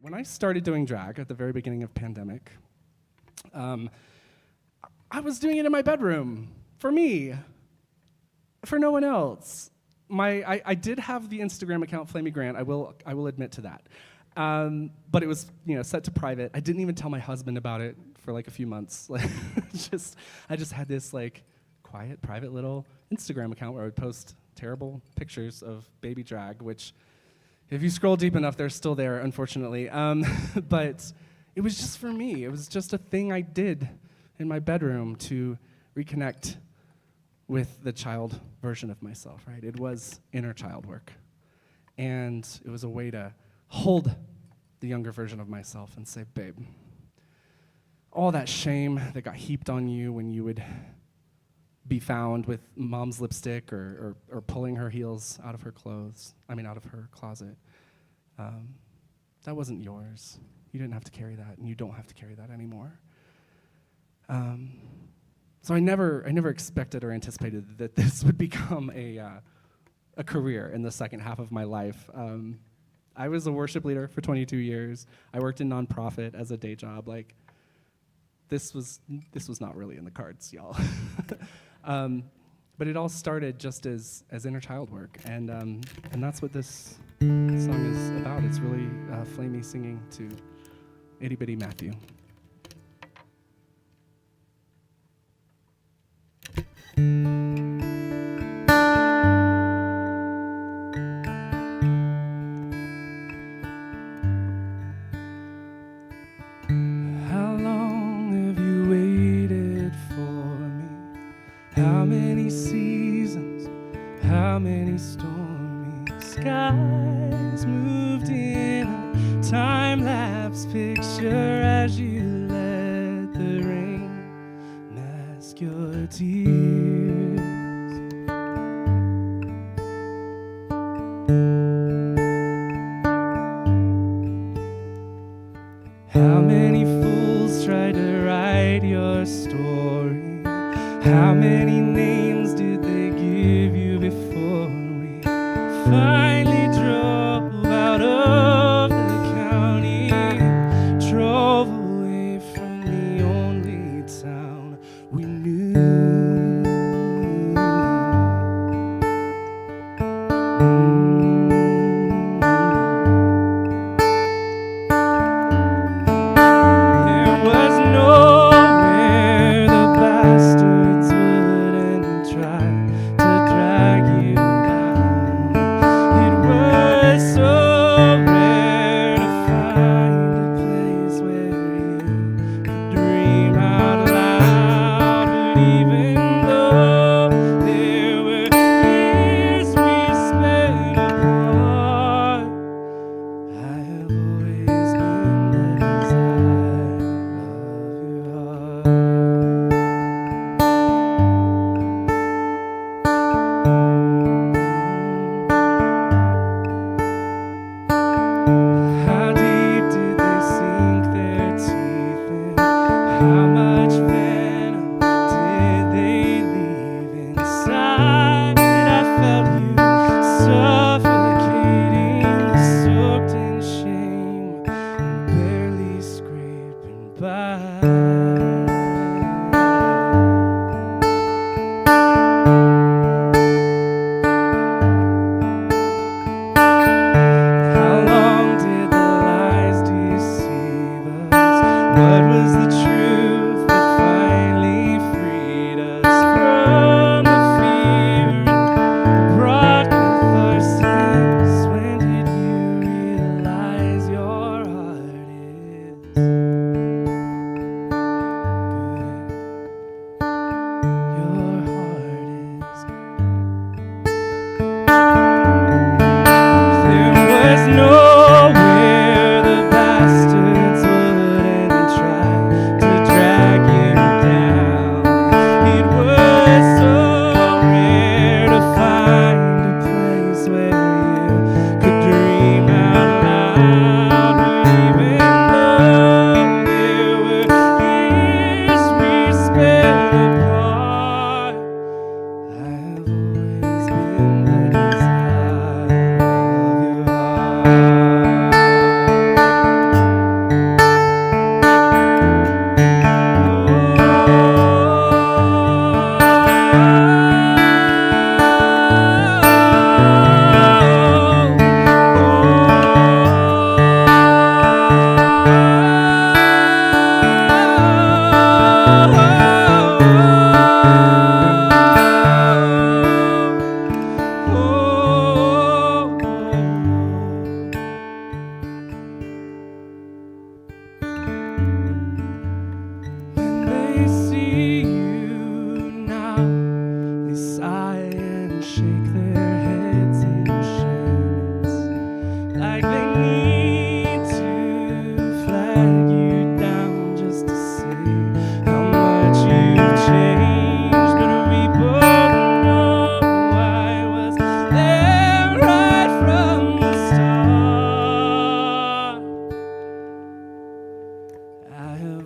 when I started doing drag at the very beginning of pandemic, I was doing it in my bedroom, for me, for no one else. I did have the Instagram account Flamy Grant. I will admit to that, but it was set to private. I didn't even tell my husband about it for like a few months. Like, I just had this like quiet, private little Instagram account where I would post terrible pictures of baby drag, which, if you scroll deep enough, they're still there, unfortunately. But it was just for me. It was just a thing I did in my bedroom to reconnect with the child version of myself, right? It was inner child work. And it was a way to hold the younger version of myself and say, babe, all that shame that got heaped on you when you would be found with mom's lipstick or pulling her heels out of her out of her closet, that wasn't yours. You didn't have to carry that, and you don't have to carry that anymore. So I never expected or anticipated that this would become a career in the second half of my life. I was a worship leader for 22 years. I worked in nonprofit as a day job. Like, this was not really in the cards, y'all. But it all started just as inner child work, and that's what this song is about. It's really Flamy singing to itty bitty Matthew. How long have you waited for me? How many seasons, how many stormy skies moved in a time-lapse picture as you let the rain mask your tears. How many fools tried to write your story? How many names did they give you before we finally drove out of the county, drove away from the only town we knew? There was nowhere the bastards wouldn't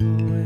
boy.